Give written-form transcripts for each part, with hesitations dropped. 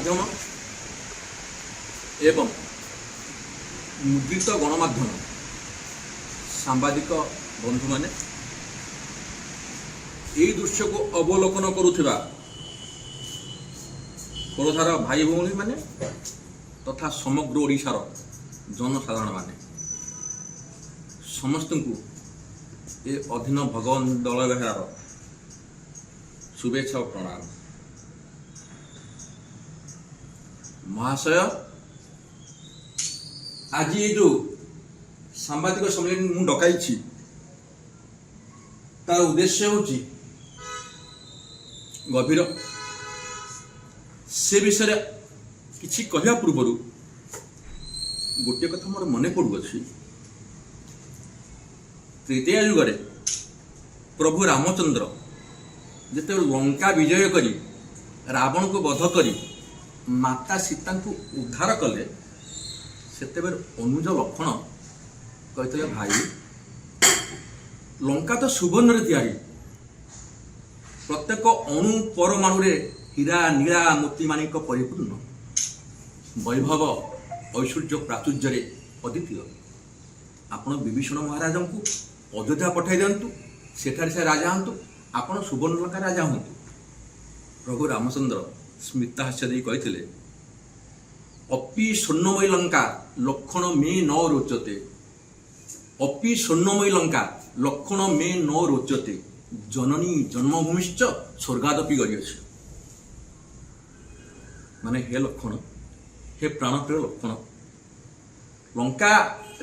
गणमाध्यम एवं मुद्रित गणमाध्यम सांबादिक बंधु माने यही दृश्य को अवलोकन करुथिबा खोरधार भाई भौणी माने तथा समग्र ओडिशार जनसाधारण माने समस्त को ये अधीन भगवान दल बेहरार शुभेच्छा और प्रणाम। महाशय आज ये जो सांबादिक सम्मेलन मु डकाई तार उद्देश्य होची गभीर से विषय किछि कहया पूर्व गोटे कथा मोर मन पड़ुअछि। तृतीय युगरे प्रभु रामचंद्र जिते लंका विजय करी रावण को वध करी माता सीता को उद्धार कले सेते अनुज लक्षण कहते भाई लंका तो सुवर्ण तैयारी प्रत्येक अणु परमाणु हीरा नीला मोती माणिक परिपूर्ण वैभव ऐश्वर्य प्राचुर्य अद्वितीय। आपण विभीषण महाराज को अयोध्या पठाई दिंतु सेठारे से राजा हूँ आपण सुवर्णलंका राजा हूँ। प्रभु रामचंद्र स्मितहास्य दे कही अपि स्वर्णमयी लंका लक्षण मे न रोचते अपि स्वर्णमयी लंका लक्षण मे न रोचते जननी जन्मभूमिश्च स्वर्गादपि गरीयसी। माने हे लक्षण हे प्राणप्रिय लक्षण लंका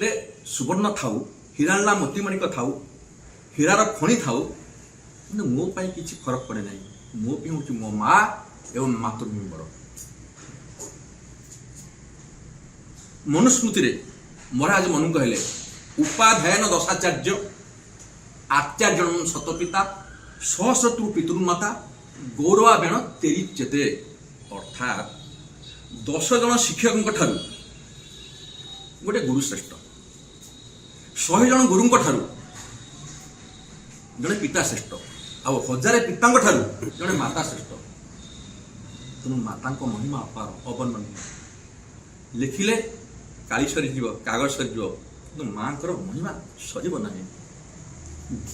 रे सुवर्ण थाऊ हीराला मोतीमणिक थाऊ हीरार खଣି थाऊ मो पाई किसी फरक पड़े ना मो भी हूँ मो माँ एवं मातृभूमि बड़ मनुस्मृति महाराज मनु कहले उपाध्यायन दशाचार्य आचार्य शतपिता सहस्रतु पितृमाता गौरवाबेण तेरी चेते अर्थात 10 जन शिक्षक ठारू गोटे गुरु श्रेष्ठ 100 जन गुरु ठारू जड़े पिता श्रेष्ठ आ 1000 पिता ठारू जड़े माता श्रेष्ठ। तेणु माता महिमा अपार अवर्णनीय लिखिले काली सरीज कागज सरीज कि माँ महिमा सर ना।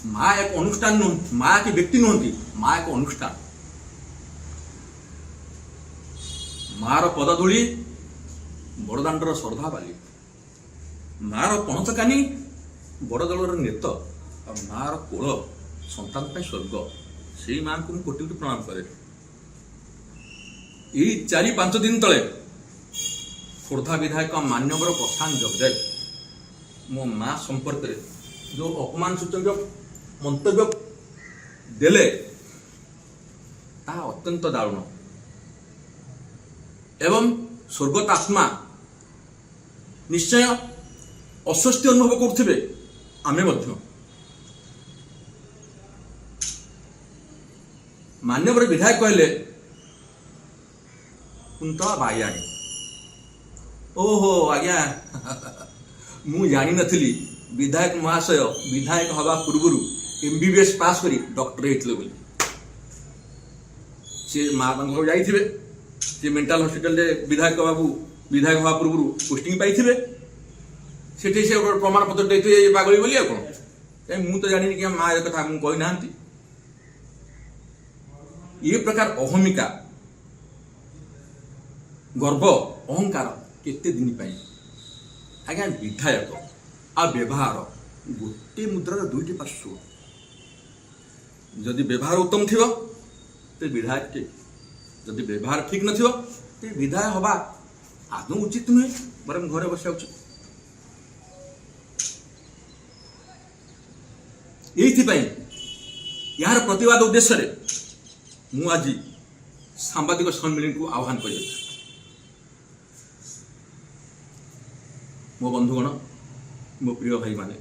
माँ एक अनुष्ठान नुह माँ की व्यक्ति नुहति माँ एक अनुष्ठान मार पदधूली बड़दाण्डर श्रद्धा बाली मार पणतकानी बड़ दलर नेत और मार कोल संतान पे स्वर्ग से माँ को कोटि कोटि प्रणाम करे। यही 4-5 दिन तले खोर्धा विधायक मान्यवर प्रशांत जगदेव मो माँ संपर्क में जो अपमान सूचक मंतव्य देले ता अत्यंत दारुण एवं स्वर्गत आत्मा निश्चय अस्वस्थ अनुभव करुथिबे आमे मध्य। मान्यवर विधायक कहले कुंतला बायाणी ओहो आज्ञा मु जानी नथिली विधायक महाशय विधायक हवा पूर्व MBBS पास करी डॉक्टरेट बोली सी माँ जाइए सी मेंटाल हॉस्पिटल विधायक बाबू विधायक हवा पूर्व पोस्टिंग पाई से प्रमाण पत्र देते पागली बोली कौन मु तो जानी कि माँ कथा मुझे कही ना। ये प्रकार अहमिका गर्व अहंकार केते दिन पाई आज्ञा विधायक आ व्यवहार गोटे मुद्रार दुईटी पार्श्व जदि व्यवहार उत्तम थी तो विधायक ठीक जदि व्यवहार ठीक न तो विधायक हवा आदौ उचित नुहे बरम घरे बसा उचित। यार प्रतिवाद उद्देश्य मु आज सांबादिक सम्मेलन को आह्वान कर मो बंधुगण मो प्रिय भाई माने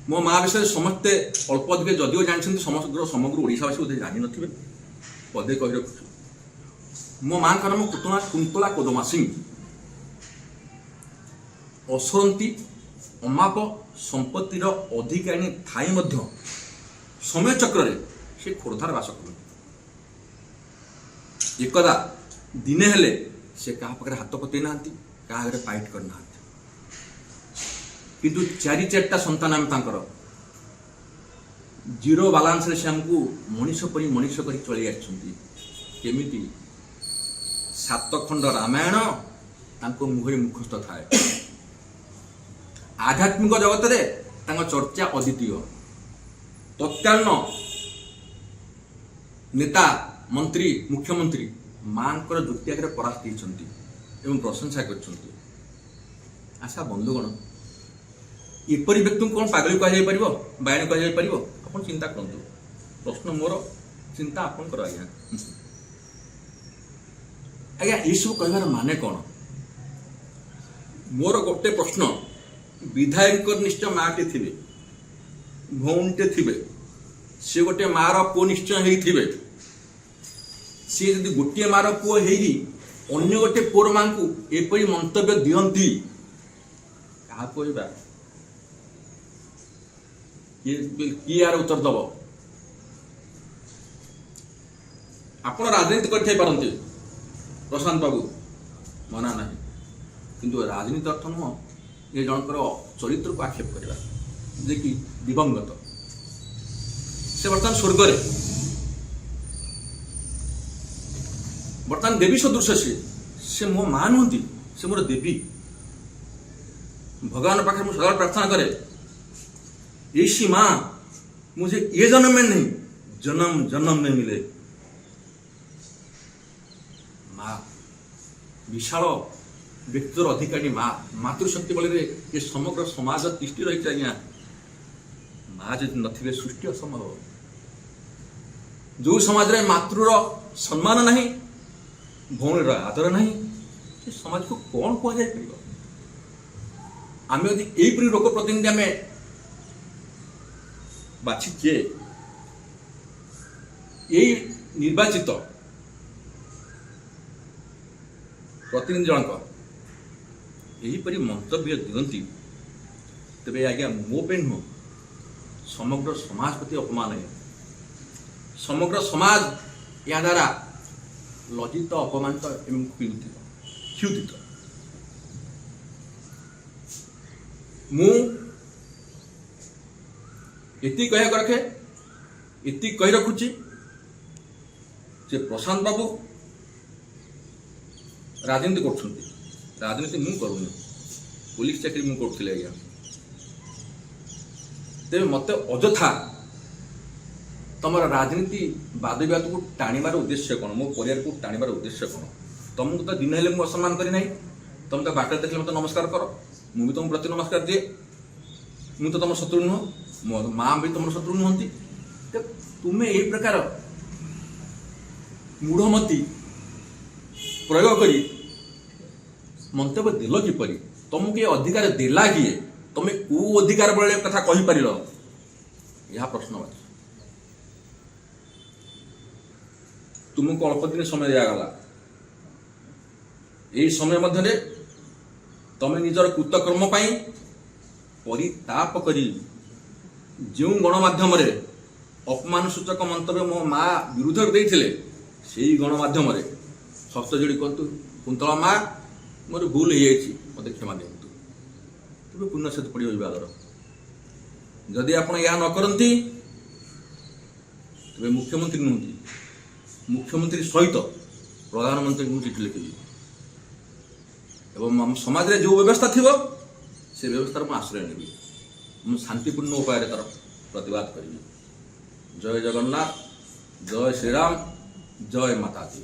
मो माँ विषय समस्ते अल्प अधिक जदिव जानते समग्र ओडिशावासी बोधे जानी नथिबे पदे कही रखुछु। मो माँ नाम कुंतला कोदमा सिंह असरती अमाप संपत्तिर अधिकारी थाई मध्य समय चक्र से खोर्धार बास कर एकदा दिने हेले से क्या पाखे हाथ पतई ना क्या आगे फाइट करना किंतु चारि चार्टा संतान आम तांकर जीरो बालांस रे से हमको मनीष परी मनीष करी चली आमिति 7 खंड रामायण तांको मुहरे मुखस्थ थाए आध्यात्मिक जगत रे तांको चर्चा अद्वितीय तत्कालीन नेता मंत्री मुख्यमंत्री मांकर जुक्ति आगे परास्त होती एवं प्रशंसा कर आशा बंधुगण एपरी व्यक्ति कौन पागल कह बायण कह आप चिंता करूँ प्रश्न मोर चिंता आपंकर आज्ञा आज्ञा ये सब कहार माने कौन मोर गोटे प्रश्न विधायक निश्चय माटे थे भौणीटे थे सी गोटे मार पु निश्चय होते सी जब गोटे मार पुओ अन्य गोटे पुअर माँ को एपरी मंतव्य दियंती क्या कहवा किए यार उत्तर दब आपण राजनीति करते प्रशांत बाबू मना ना किंतु राजनीति अर्थ नुह ये जनकर चरित्र को आक्षेप करवा जे कि दिवंगत से बर्तमान स्वर्ग बर्तमान देवी सदृश से मो माँ नुहति से मोर देवी भगवान पाखे मुझे सदा प्रार्थना करे ऐसी माँ मुझे ये जन्म में नहीं जन्म जन्म में मिले माँ विशाल व्यक्तिर अधिकारी माँ मातृशक्ति बल ये समग्र समाज तिष्टि रही आज्ञा माँ जब नथिबे सृष्टि असंभव जो समाज रे मातृर सम्मान नहीं भौणीर आदर नहीं से समाज को कौन कह जाए आम यदि यहीपरी लोक प्रतिनिधि आम बाछिचे यही निर्वाचित प्रतिनिधि जनक यहीपरी मंतव्य दिखती तेरे आज्ञा मो पे नुह समग्र समाज प्रति अपमान है समग्र समाज या द्वारा लज्जित अपमानित एवं क्षुदित मु एति कह रखे एति कही रखुची जे प्रशांत बाबू राजनीति कर राजनीति मु करूनी पुलिस चाकरी मु करुଥିଲି आज्ञा तेरे मत अजथा तुम राजनीति बाद विवाद को टाणिबार उद्देश्य कौन मो परिवार को टाणिबार उद्देश्य कौन तुमको तो दिन हेले मुझे असम्मान करी नहीं तुम तो बाटर देखले मत नमस्कार कर मु भी तुम प्रति नमस्कार दिए मु तो तुम शत्रु नुह माँ भी तुम शत्रु नुहति तुम्हें यही प्रकार मूढ़मती प्रयोग करी मंतव्य देल किपरि तुमको ये अधिकार देला किए तुम्हें कौ अधिकार बल कथा कही पार यह प्रश्नवाची तुमको अल्प दिन समय दिगला यही समय मध्य तुम निजर कृतकर्म परिताप करी जो गणमाध्यम अपमान सूचक मंतव्य मो माँ विरुद्ध देते से गणमाध्यम हस्त जोड़ी कहतु कुंतला माँ मोर भूल हो मत क्षमा दिंतु तेज पुण्य सेतु पड़ो विवादर जदि आप न करती तेज मुख्यमंत्री नुहति मुख्यमंत्री सहित प्रधानमंत्री को चिठी लिखी एवं समाज रे जो व्यवस्था थी से व्यवस्था मुझे आश्रय नेबी मुझे शांतिपूर्ण उपाय तार प्रतिवाद करी जय जगन्नाथ जय श्रीराम जय माता दी।